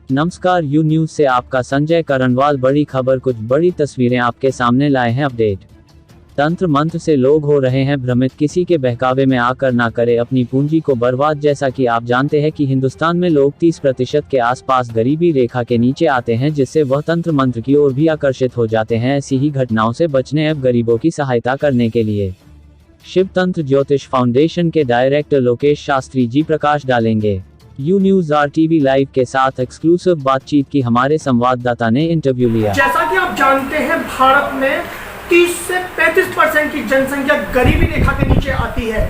नमस्कार, you news से आपका संजय करणवाल। बड़ी खबर, कुछ बड़ी तस्वीरें आपके सामने लाए हैं। अपडेट। तंत्र मंत्र से लोग हो रहे हैं भ्रमित, किसी के बहकावे में आकर ना करे अपनी पूंजी को बर्बाद। जैसा कि आप जानते हैं कि हिंदुस्तान में लोग 30% के आसपास गरीबी रेखा के नीचे आते हैं, जिससे वह तंत्र मंत्र की ओर भी आकर्षित हो जाते हैं। ऐसी ही घटनाओं से बचने अब गरीबों की सहायता करने के लिए शिव तंत्र ज्योतिष फाउंडेशन के डायरेक्टर लोकेश शास्त्री जी प्रकाश डालेंगे। यू न्यूज RTV लाइव के साथ एक्सक्लूसिव बातचीत की हमारे संवाददाता ने इंटरव्यू लिया। जैसा कि आप जानते हैं, भारत में 30 से 35% की जनसंख्या गरीबी रेखा के नीचे आती है।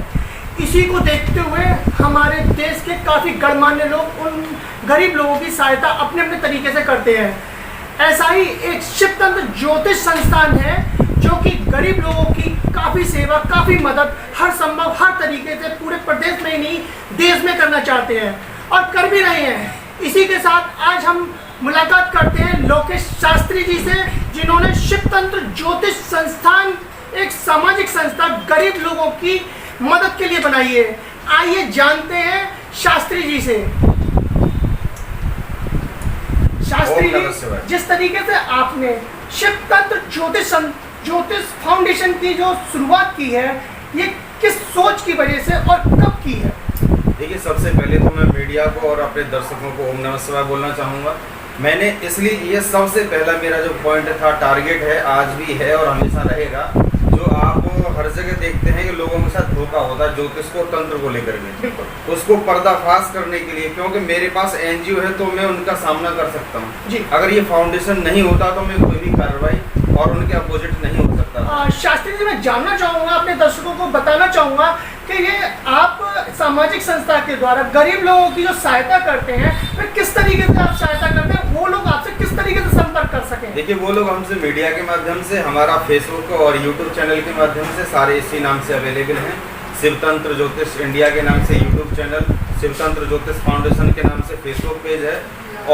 इसी को देखते हुए हमारे देश के काफ़ी गणमान्य लोग उन गरीब लोगों की सहायता अपने अपने तरीके से करते हैं। ऐसा ही एक शिव तंत्र ज्योतिष संस्थान है जो कि गरीब लोगों की काफ़ी सेवा, काफ़ी मदद हर संभव हर तरीके से पूरे प्रदेश में ही नहीं देश में करना चाहते हैं और कर भी रहे हैं। इसी के साथ आज हम मुलाकात करते हैं लोकेश शास्त्री जी से, जिन्होंने शिव तंत्र ज्योतिष संस्थान, एक सामाजिक संस्था गरीब लोगों की मदद के लिए बनाई है। आइए जानते हैं शास्त्री जी से। शास्त्री जी, जिस तरीके से आपने शिव तंत्र ज्योतिष फाउंडेशन की जो शुरुआत की है, ये किस सोच की वजह से और कब की है? देखिए, सबसे पहले तो मैं मीडिया को और अपने दर्शकों को ओम नमः शिवाय बोलना चाहूँगा। मैंने इसलिए ये सबसे पहला मेरा जो पॉइंट था, टारगेट है, आज भी है और हमेशा रहेगा। जो आप हर जगह देखते हैं कि लोगों के साथ धोखा होता है ज्योतिष को, तंत्र को लेकर के, उसको पर्दाफाश करने के लिए, क्योंकि मेरे पास NGO है तो मैं उनका सामना कर सकता हूँ जी। अगर ये फाउंडेशन नहीं होता तो मैं कोई भी कार्रवाई और उनके अपोजिट नहीं हो सकता। शास्त्री जी, मैं जानना चाहूँगा, अपने दर्शकों को बताना चाहूँगा कि ये आप सामाजिक संस्था के द्वारा गरीब लोगों की जो सहायता करते हैं, वे किस तरीके से आप सहायता करते हैं? वो लोग आपसे किस तरीके से संपर्क कर सकें? देखिए, वो लोग हमसे मीडिया के माध्यम से, हमारा फेसबुक और यूट्यूब चैनल के माध्यम से, सारे इसी नाम से अवेलेबल हैं। शिव तंत्र ज्योतिष इंडिया के नाम से यूट्यूब चैनल, शिव तंत्र ज्योतिष फाउंडेशन के नाम से फेसबुक पेज है।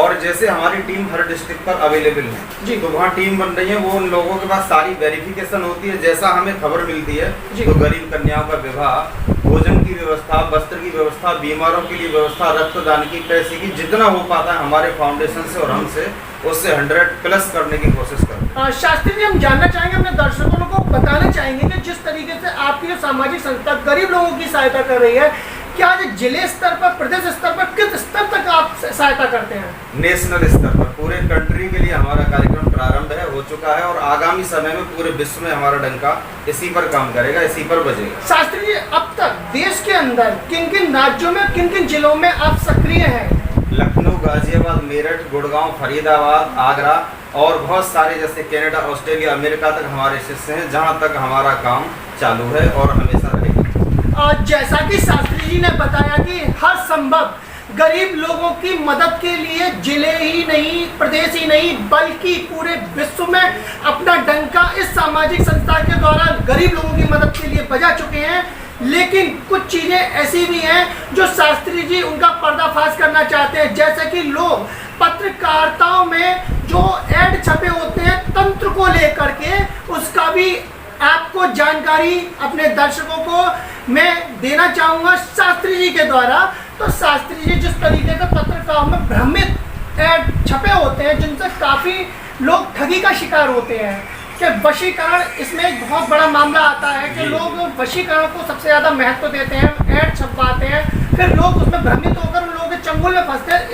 और जैसे हमारी टीम हर डिस्ट्रिक्ट पर अवेलेबल है जी, तो वहाँ टीम बन रही है। वो उन लोगों के पास सारी वेरिफिकेशन होती है। जैसा हमें खबर मिलती है तो गरीब कन्याओं का विवाह, भोजन की व्यवस्था, वस्त्र की व्यवस्था, बीमारों के लिए व्यवस्था, रक्तदान की, पैसे की, जितना हो पाता है हमारे फाउंडेशन से और हमसे, उससे 100+ करने की कोशिश करते हैं। शास्त्री जी, हम जानना चाहेंगे, अपने दर्शकों को बताना चाहेंगे कि जिस तरीके से आपकी जो सामाजिक संस्था गरीब लोगों की सहायता कर रही है, क्या जिले स्तर पर, प्रदेश स्तर पर, किस स्तर तक आप सहायता करते हैं? नेशनल स्तर पर, पूरे कंट्री के लिए हमारा कार्यक्रम प्रारंभ हो चुका है और आगामी समय में पूरे विश्व में हमारा डंका इसी पर काम करेगा, इसी पर बजेगा। शास्त्री जी, अब तक देश के अंदर किन किन राज्यों में, किन किन जिलों में आप सक्रिय हैं? लखनऊ, गाजियाबाद, मेरठ, गुड़गांव, फरीदाबाद, आगरा और बहुत सारे, जैसे कनाडा, ऑस्ट्रेलिया, अमेरिका तक हमारे शिष्य हैं, जहां तक हमारा काम चालू है और हमेशा रहेगा। जैसा कि शास्त्री जी ने बताया कि हर संभव गरीब लोगों की मदद के लिए जिले ही नहीं, प्रदेश ही नहीं, बल्कि पूरे विश्व में अपना डंका इस सामाजिक संस्था के द्वारा गरीब लोगों की मदद के लिए बजा चुके हैं। लेकिन कुछ चीज़ें ऐसी भी हैं जो शास्त्री जी उनका पर्दाफाश करना चाहते हैं। जैसे कि लोग पत्रकारिताओं में जो ऐड छपे होते हैं तंत्र को लेकर के, उसका भी आपको जानकारी अपने दर्शकों को मैं देना चाहूँगा शास्त्री जी के द्वारा। तो शास्त्री जी, जिस तरीके से पत्रकारों में भ्रमित ऐड छपे होते हैं, जिनसे काफ़ी लोग ठगी का शिकार होते हैं, कि वशीकरण, इसमें एक बहुत बड़ा मामला आता है कि लोग वशीकरण को सबसे ज़्यादा महत्व देते हैं, ऐड छपवाते हैं, फिर लोग उसमें भ्रमित होकर उन लोगों के चंगुल में फंसते हैं।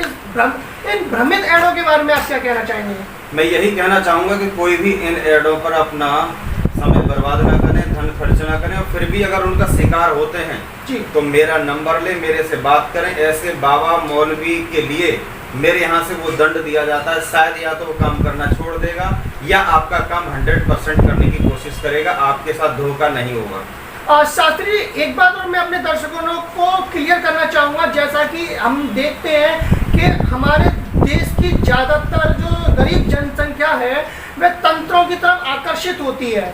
इन भ्रमित ऐडों के बारे में आप क्या कहना चाहेंगे? मैं यही कहना चाहूँगा कि कोई भी इन ऐडों पर अपना समय बर्बाद ना करें, धन खर्च ना करें, और फिर भी अगर उनका शिकार होते हैं जी, तो मेरा नंबर ले, मेरे से बात करें। ऐसे बाबा मौलवी के लिए मेरे यहाँ से वो दंड दिया जाता है। शायद या तो वो काम करना छोड़ देगा या आपका काम 100% करने की कोशिश करेगा, आपके साथ धोखा नहीं होगा। शास्त्री, एक बात और मैं अपने दर्शकों को क्लियर करना चाहूँगा। जैसा कि हम देखते हैं कि हमारे देश की ज़्यादातर जो गरीब जनसंख्या है वह तंत्रों की तरफ आकर्षित होती है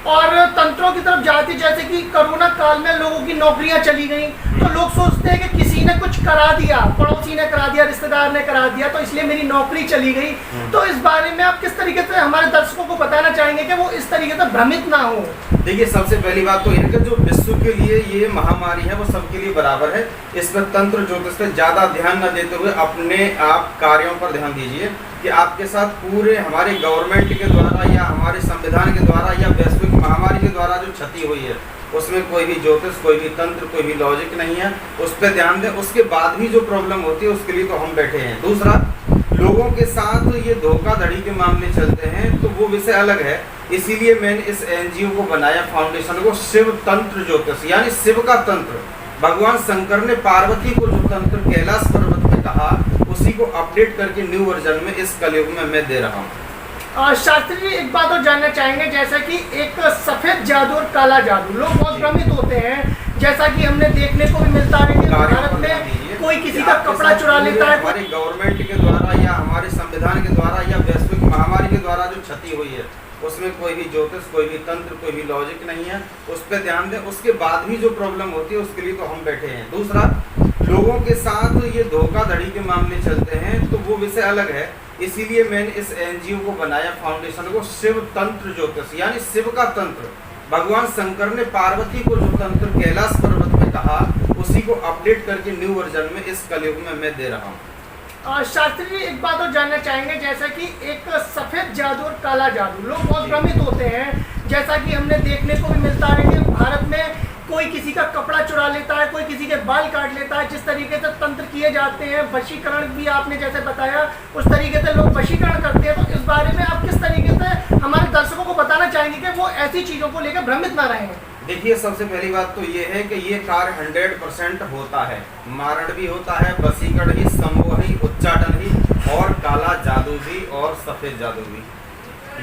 और तंत्रों की तरफ जाती। जैसे कि कोरोना काल में लोगों की नौकरियां चली गई, तो लोग सोचते हैं कि किसी किसी ने कुछ करा दिया, पड़ोसी ने करा दिया, रिश्तेदार ने करा दिया, तो इसलिए मेरी नौकरी चली गई, तो इस बारे में आप किस तरीके से हमारे दर्शकों को बताना चाहेंगे कि वो इस तरीके से भ्रमित ना हो? देखिए, सबसे पहली बात तो यह है कि जो विश्व के लिए ये महामारी है वो सबके लिए बराबर है। इस पर तंत्र ज्योतिष पे ज़्यादा ध्यान न देते हुए अपने आप कार्यों पर ध्यान दीजिए कि आपके साथ पूरे हमारे गवर्नमेंट के द्वारा या हमारे संविधान के द्वारा या वैश्विक महामारी के द्वारा जो क्षति हुई है उसमें कोई भी ज्योतिष, कोई भी तंत्र, कोई भी लॉजिक नहीं है। उस पर ध्यान दें। उसके बाद भी जो प्रॉब्लम होती है उसके लिए तो हम बैठे हैं। दूसरा, लोगों के साथ ये धोखाधड़ी के मामले चलते हैं तो वो विषय अलग है। इसीलिए मैंने इस एनजीओ को बनाया, फाउंडेशन को, शिव तंत्र ज्योतिष, यानी शिव का तंत्र। भगवान शंकर ने पार्वती को जो तंत्र कैलाश पर्वत में कहा उसी को अपडेट करके न्यू वर्जन में इस कलयुग में मैं दे रहा हूँ। शास्त्री जी, एक बात और जानना चाहेंगे, जैसा कि एक सफेद जादू और काला जादू, लोग बहुत भ्रमित होते हैं, जैसा कि हमने देखने को भी मिलता है कि भारत में कोई किसी का कपड़ा चुरा लेता है। हमारे गवर्नमेंट के द्वारा या हमारे संविधान के द्वारा या वैश्विक महामारी के द्वारा जो क्षति हुई है उसमें कोई भी ज्योतिष, कोई भी तंत्र, कोई भी लॉजिक नहीं है। उस पर ध्यान दें। उसके बाद भी जो प्रॉब्लम होती है उसके लिए तो हम बैठे हैं। दूसरा, लोगों के साथ ये धोखाधड़ी के मामले चलते हैं तो वो विषय अलग है। इसीलिए मैंने इस एनजीओ को बनाया, फाउंडेशन को, शिव तंत्र ज्योतिष, यानी शिव का तंत्र। भगवान शंकर ने पार्वती को जो तंत्र कैलाश पर्वत में कहा उसी को अपडेट करके न्यू वर्जन में इस कलयुग में मैं दे रहा हूँ। शास्त्री जी, एक बात और जानना चाहेंगे, जैसा कि एक सफेद जादू और काला जादू, लोग बहुत भ्रमित होते हैं, जैसा कि हमने देखने को भी मिलता है कि भारत में कोई किसी का कपड़ा चुरा लेता है, कोई किसी के बाल काट लेता है, जिस तरीके से तंत्र किए जाते हैं, वशीकरण भी आपने जैसे बताया उस तरीके से लोग वशीकरण करते हैं, तो इस बारे में आप किस तरीके से हमारे दर्शकों को बताना चाहेंगे कि वो ऐसी चीज़ों को लेकर भ्रमित ना रहें? देखिए, सबसे पहली बात तो ये है कि ये कार्य 100% होता है। मारण भी होता है, वशीकरण ही, समूह ही, उच्चाटन ही, और काला जादू भी और सफ़ेद जादू भी।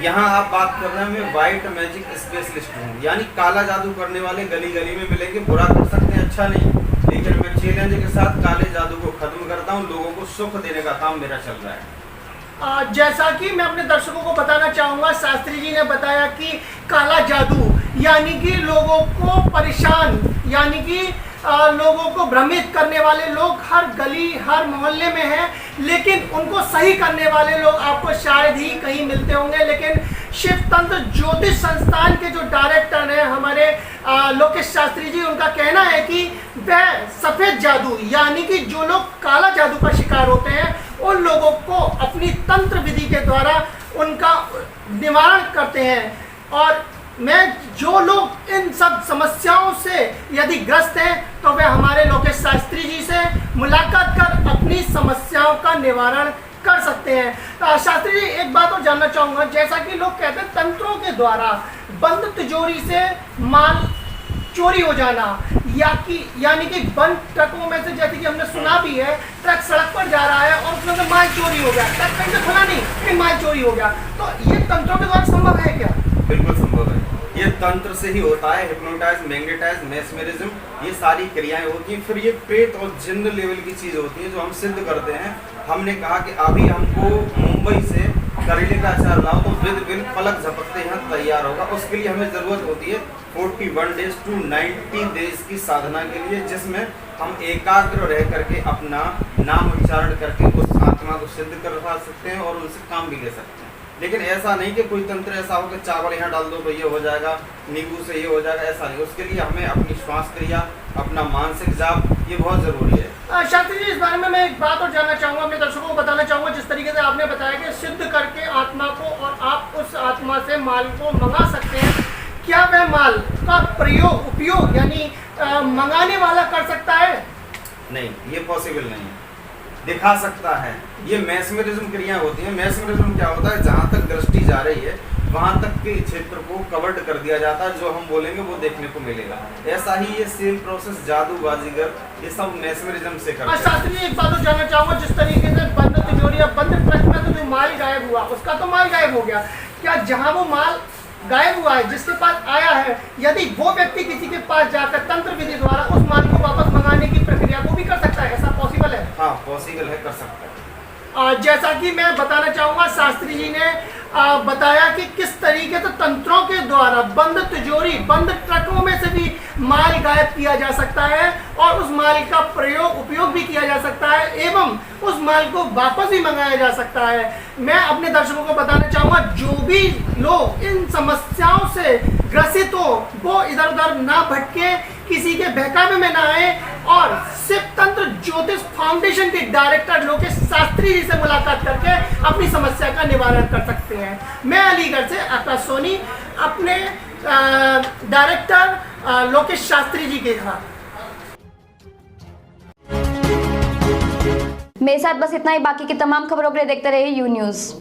यहाँ आप बात कर रहे हैं, मैं वाइट मैजिक स्पेशलिस्ट हूँ, यानी काला जादू करने वाले गली गली में मिलेंगे, बुरा कर सकते हैं, अच्छा नहीं, लेकिन मैं चैलेंज के साथ काले जादू को खत्म करता हूँ। लोगों को सुख देने का काम मेरा चल रहा है। जैसा कि मैं अपने दर्शकों को बताना चाहूँगा, शास्त्री जी ने बताया कि काला जादू यानी कि लोगों को परेशान, यानी कि लोगों को भ्रमित करने वाले लोग हर गली हर मोहल्ले में हैं, लेकिन उनको सही करने वाले लोग आपको शायद ही कहीं मिलते होंगे। लेकिन शिव तंत्र ज्योतिष संस्थान के जो डायरेक्टर हैं हमारे लोकेश शास्त्री जी, उनका कहना है कि वह सफ़ेद जादू यानी कि जो लोग काला जादू का शिकार होते हैं उन लोगों को अपनी तंत्र विधि के द्वारा उनका निवारण करते हैं। और मैं जो लोग इन सब समस्याओं से यदि ग्रस्त हैं तो वे हमारे लोकेश शास्त्री जी से मुलाकात कर अपनी समस्याओं का निवारण कर सकते हैं। शास्त्री जी, एक बात और जानना चाहूँगा, जैसा कि लोग कहते हैं तंत्रों के द्वारा बंद तिजोरी से माल चोरी हो जाना, यानी कि बंद ट्रकों में से, जैसे कि हमने सुना भी है, ट्रक सड़क पर जा रहा है और उसमें से माल चोरी हो गया, ट्रक कहीं से खुला नहीं लेकिन माल चोरी हो गया, तो ये तंत्रों के द्वारा संभव है क्या? बिल्कुल संभव है। ये तंत्र से ही होता है। हिप्नोटाइज, मैग्नेटाइज, मेस्मेरिज्म, ये सारी क्रियाएं होती हैं। फिर ये प्रेत और जिन्न लेवल की चीज़ होती है जो हम सिद्ध करते हैं। हमने कहा कि अभी हमको मुंबई से करेले का अचार लाओ तो विद बिल पलक झपकते यहाँ तैयार होगा। उसके लिए हमें ज़रूरत होती है 41 डेज टू 90 डेज की साधना के लिए, जिसमें हम एकाग्र रह करके अपना नाम उच्चारण करके उस आत्मा को सिद्ध करवा सकते हैं और उनसे काम भी ले सकते हैं। लेकिन ऐसा नहीं कि कोई तंत्र ऐसा हो कि चावल यहाँ डाल दो तो ये हो जाएगा, नींबू से ये हो जाएगा, ऐसा नहीं। उसके लिए हमें अपनी श्वास क्रिया, अपना मानसिक जाप, ये बहुत ज़रूरी है। शास्त्री जी, इस बारे में मैं एक बात और जानना चाहूँगा, अपने दर्शकों को बताना चाहूँगा, जिस तरीके से आपने बताया कि सिद्ध करके आत्मा को और आप उस आत्मा से माल को मंगा सकते हैं, क्या वह माल का उपयोग यानी मंगाने वाला कर सकता है? नहीं, ये पॉसिबल नहीं है। दिखा सकता है। ये मैस्मेरिज्म क्रिया होती है। मैस्मेरिज्म क्या होता है, जहाँ तक दृष्टि जा रही है वहाँ तक के क्षेत्र को कवर्ड कर दिया जाता है, जो हम बोलेंगे वो देखने को मिलेगा। ऐसा ही ये सेम प्रोसेस जादू, बाजीगर, ये सब मैस्मेरिज्म से करते हैं। शास्त्री जी, एक बात और जानना चाहूँगा, जिस तरीके से बंद तिजोरी या बंद ट्रक में तो जो माल गायब हुआ उसका तो माल गायब हो गया, क्या जहाँ वो माल गायब हुआ है जिसके पास आया है, यदि वो व्यक्ति किसी के पास जाकर तंत्र विधि द्वारा उस माल को वापस मंगाने की प्रक्रिया को भी कर सकता है? ऐसा पॉसिबल है? हाँ, पॉसिबल है, कर सकता है। जैसा कि मैं बताना चाहूँगा, शास्त्री जी ने बताया कि किस तरीके से तंत्रों के द्वारा बंद तिजोरी, बंद ट्रकों में से भी माल गायब किया जा सकता है और उस माल का उपयोग भी किया जा सकता है एवं उस माल को वापस भी मंगाया जा सकता है। मैं अपने दर्शकों को बताना चाहूँगा, जो भी लोग इन समस्याओं से ग्रसित हो वो इधर उधर ना भटके, किसी के बहकावे में ना आए और शिव तंत्र ज्योतिष फाउंडेशन के डायरेक्टर लोकेश शास्त्री जी से मुलाकात करके अपनी समस्या का निवारण कर सकते हैं। मैं अलीगढ़ से आकाश सोनी अपने डायरेक्टर लोकेश शास्त्री जी के साथ। मेरे साथ बस इतना ही। बाकी की तमाम खबरों के लिए देखते रहिए यू न्यूज़।